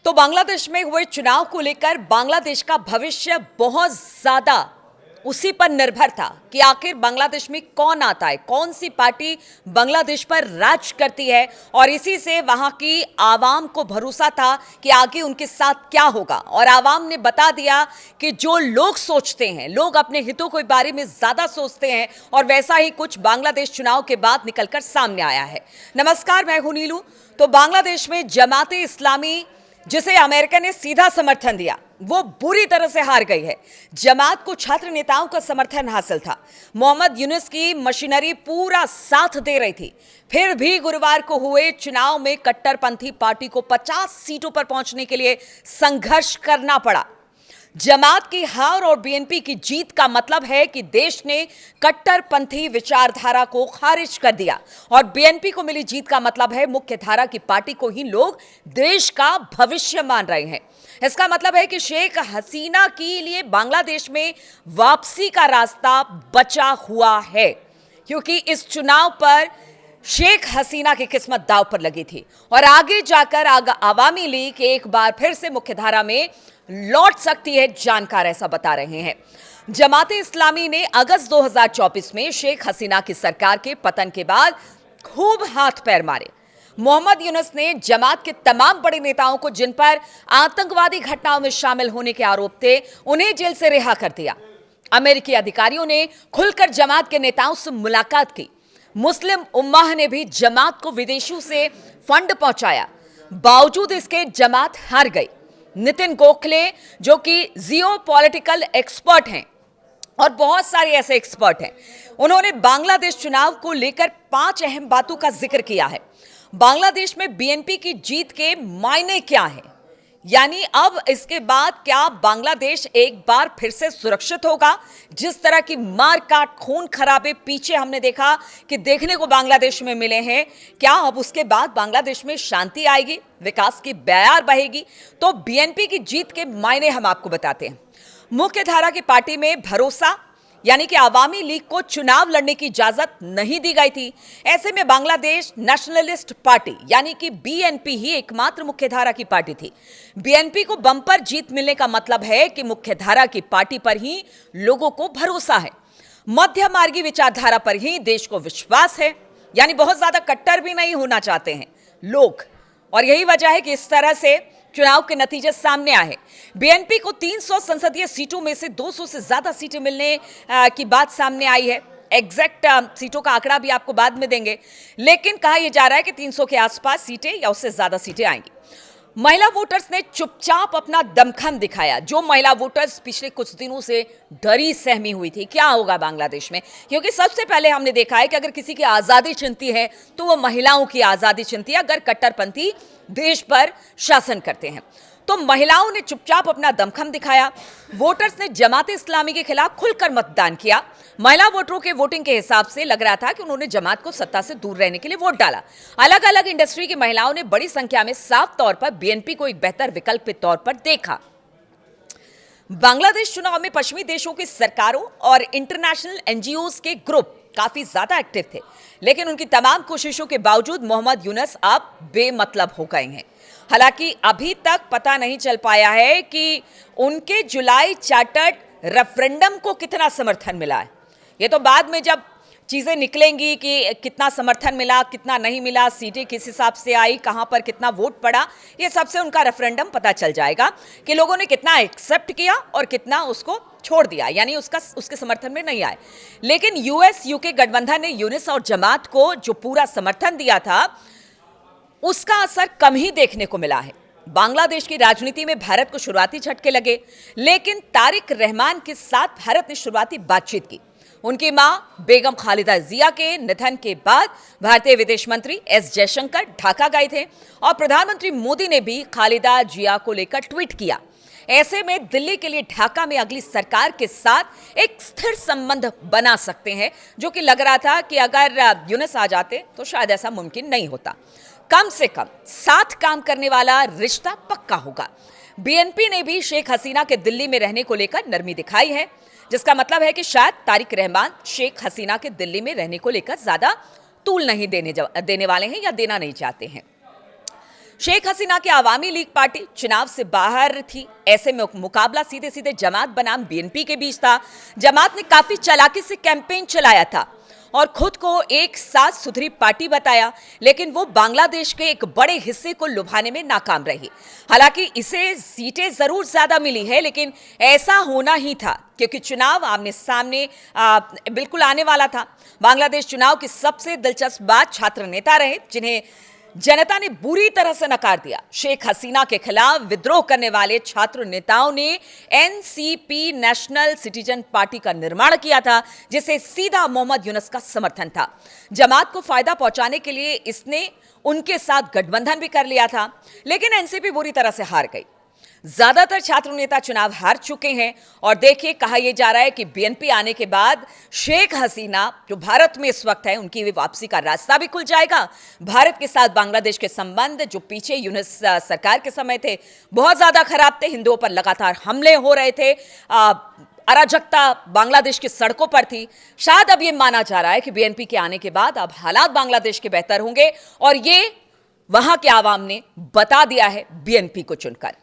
तो बांग्लादेश में हुए चुनाव को लेकर बांग्लादेश का भविष्य बहुत ज्यादा उसी पर निर्भर था कि आखिर बांग्लादेश में कौन आता है, कौन सी पार्टी बांग्लादेश पर राज करती है। और इसी से वहां की आवाम को भरोसा था कि आगे उनके साथ क्या होगा। और आवाम ने बता दिया कि जो लोग सोचते हैं, लोग अपने हितों के बारे में ज्यादा सोचते हैं। और वैसा ही कुछ बांग्लादेश चुनाव के बाद निकलकर सामने आया है। नमस्कार, मैं हूं नीलू। तो बांग्लादेश में जमाते इस्लामी, जिसे अमेरिका ने सीधा समर्थन दिया, वो बुरी तरह से हार गई है। जमात को छात्र नेताओं का समर्थन हासिल था। मोहम्मद यूनुस की मशीनरी पूरा साथ दे रही थी। फिर भी गुरुवार को हुए चुनाव में कट्टरपंथी पार्टी को 50 सीटों पर पहुंचने के लिए संघर्ष करना पड़ा। जमात की हार और बीएनपी की जीत का मतलब है कि देश ने कट्टरपंथी विचारधारा को खारिज कर दिया। और बीएनपी को मिली जीत का मतलब है मुख्य धारा की पार्टी को ही लोग देश का भविष्य मान रहे हैं। इसका मतलब है कि शेख हसीना के लिए बांग्लादेश में वापसी का रास्ता बचा हुआ है, क्योंकि इस चुनाव पर शेख हसीना की किस्मत दांव पर लगी थी। और आगे जाकर आवामी लीग एक बार फिर से मुख्यधारा में लौट सकती है, जानकार ऐसा बता रहे हैं। जमाते इस्लामी ने अगस्त 2024 में शेख हसीना की सरकार के पतन के बाद खूब हाथ पैर मारे। मोहम्मद यूनुस ने जमात के तमाम बड़े नेताओं को, जिन पर आतंकवादी घटनाओं में शामिल होने के आरोप थे, उन्हें जेल से रिहा कर दिया। अमेरिकी अधिकारियों ने खुलकर जमात के नेताओं से मुलाकात की। मुस्लिम उम्माह ने भी जमात को विदेशों से फंड पहुंचाया। बावजूद इसके जमात हार गई। नितिन गोखले, जो कि जियोपॉलिटिकल एक्सपर्ट हैं और बहुत सारे ऐसे एक्सपर्ट हैं, उन्होंने बांग्लादेश चुनाव को लेकर 5 अहम बातों का जिक्र किया है। बांग्लादेश में बीएनपी की जीत के मायने क्या हैं, यानी अब इसके बाद क्या बांग्लादेश एक बार फिर से सुरक्षित होगा। जिस तरह की मार काट, खून खराबे पीछे हमने देखा कि देखने को बांग्लादेश में मिले हैं, क्या अब उसके बाद बांग्लादेश में शांति आएगी, विकास की बयार बहेगी? तो बीएनपी की जीत के मायने हम आपको बताते हैं। मुख्य धारा की पार्टी में भरोसा, यानी कि आवामी लीग को चुनाव लड़ने की इजाजत नहीं दी गई थी। ऐसे में बांग्लादेश नेशनलिस्ट पार्टी यानी कि बीएनपी ही एकमात्र मुख्यधारा की पार्टी थी। बीएनपी को बम्पर जीत मिलने का मतलब है कि मुख्यधारा की पार्टी पर ही लोगों को भरोसा है, मध्य मार्गी विचारधारा पर ही देश को विश्वास है, यानी बहुत ज्यादा कट्टर भी नहीं होना चाहते हैं लोग। और यही वजह है कि इस तरह से चुनाव के नतीजे सामने आए। बीएनपी को 300 संसदीय सीटों में से 200 से ज्यादा सीटें मिलने की बात सामने आई है। एग्जैक्ट सीटों का आंकड़ा भी आपको बाद में देंगे, लेकिन कहा यह जा रहा है कि 300 के आसपास सीटें या उससे ज्यादा सीटें आएंगी। महिला वोटर्स ने चुपचाप अपना दमखम दिखाया। जो महिला वोटर्स पिछले कुछ दिनों से डरी सहमी हुई थी क्या होगा बांग्लादेश में, क्योंकि सबसे पहले हमने देखा है कि अगर किसी की आजादी छिनती है तो वो महिलाओं की आजादी छिनती है, अगर कट्टरपंथी देश पर शासन करते हैं। तो महिलाओं ने चुपचाप अपना दमखम दिखाया। वोटर्स ने जमात इस्लामी के खिलाफ खुलकर मतदान किया। महिला वोटरों के वोटिंग के हिसाब से लग रहा था कि उन्होंने जमात को सत्ता से दूर रहने के लिए वोट डाला। अलग अलग इंडस्ट्री की महिलाओं ने बड़ी संख्या में साफ तौर पर बीएनपी को एक बेहतर विकल्प के तौर पर देखा। बांग्लादेश चुनाव में पश्चिमी देशों की सरकारों और इंटरनेशनल एनजीओज के ग्रुप काफी ज्यादा एक्टिव थे, लेकिन उनकी तमाम कोशिशों के बावजूद मोहम्मद यूनुस अब बेमतलब हो गए हैं। हालांकि अभी तक पता नहीं चल पाया है कि उनके जुलाई चार्टर्ड रेफरेंडम को कितना समर्थन मिला है। ये तो बाद में जब चीजें निकलेंगी कि कितना समर्थन मिला, कितना नहीं मिला, सीटें किस हिसाब से आई, कहां पर कितना वोट पड़ा, ये सबसे उनका रेफरेंडम पता चल जाएगा कि लोगों ने कितना एक्सेप्ट किया और कितना उसको छोड़ दिया, यानी उसके समर्थन में नहीं आए। लेकिन यूएस यूके गठबंधन ने यूनुस और जमात को जो पूरा समर्थन दिया था, उसका असर कम ही देखने को मिला है। बांग्लादेश की राजनीति में भारत को शुरुआती झटके लगे, लेकिन तारिक रहमान के साथ भारत ने शुरुआती बातचीत की। उनकी मां बेगम खालिदा जिया के निधन के बाद भारतीय विदेश मंत्री एस जयशंकर ढाका गए थे और प्रधानमंत्री मोदी ने भी खालिदा जिया को लेकर ट्वीट किया। ऐसे में दिल्ली के लिए ढाका में अगली सरकार के साथ एक स्थिर संबंध बना सकते हैं, जो कि लग रहा था कि अगर यूनुस आ जाते तो शायद ऐसा मुमकिन नहीं होता। कम से कम साथ काम करने वाला रिश्ता पक्का होगा। बीएनपी ने भी शेख हसीना के दिल्ली में रहने को लेकर नरमी दिखाई है, जिसका मतलब है कि शायद तारिक रहमान शेख हसीना के दिल्ली में रहने को लेकर ज्यादा तूल नहीं देने वाले हैं या देना नहीं चाहते हैं। शेख हसीना की आवामी लीग पार्टी चुनाव से बाहर थी। ऐसे में मुकाबला सीधे सीधे जमात बनाम बीएनपी के बीच था। जमात ने काफी चालाकी से कैंपेन चलाया था और खुद को एक साथ सुथरी पार्टी बताया, लेकिन वो बांग्लादेश के एक बड़े हिस्से को लुभाने में नाकाम रही। हालांकि इसे सीटें जरूर ज्यादा मिली है, लेकिन ऐसा होना ही था क्योंकि चुनाव आमने सामने बिल्कुल आने वाला था। बांग्लादेश चुनाव की सबसे दिलचस्प बात छात्र नेता रहे, जिन्हें जनता ने बुरी तरह से नकार दिया। शेख हसीना के खिलाफ विद्रोह करने वाले छात्र नेताओं ने एनसीपी नेशनल सिटीजन पार्टी का निर्माण किया था, जिसे सीधा मोहम्मद यूनुस का समर्थन था। जमात को फायदा पहुंचाने के लिए इसने उनके साथ गठबंधन भी कर लिया था, लेकिन एनसीपी बुरी तरह से हार गई। ज्यादातर छात्र नेता चुनाव हार चुके हैं और देखिए, कहा यह जा रहा है कि बीएनपी आने के बाद शेख हसीना जो भारत में इस वक्त है, उनकी वापसी का रास्ता भी खुल जाएगा। भारत के साथ बांग्लादेश के संबंध जो पीछे यूनुस सरकार के समय थे, बहुत ज्यादा खराब थे। हिंदुओं पर लगातार हमले हो रहे थे, अराजकता बांग्लादेश की सड़कों पर थी। शायद अब यह माना जा रहा है कि बीएनपी के आने के बाद अब हालात बांग्लादेश के बेहतर होंगे और ये वहां के आवाम ने बता दिया है बीएनपी को चुनकर।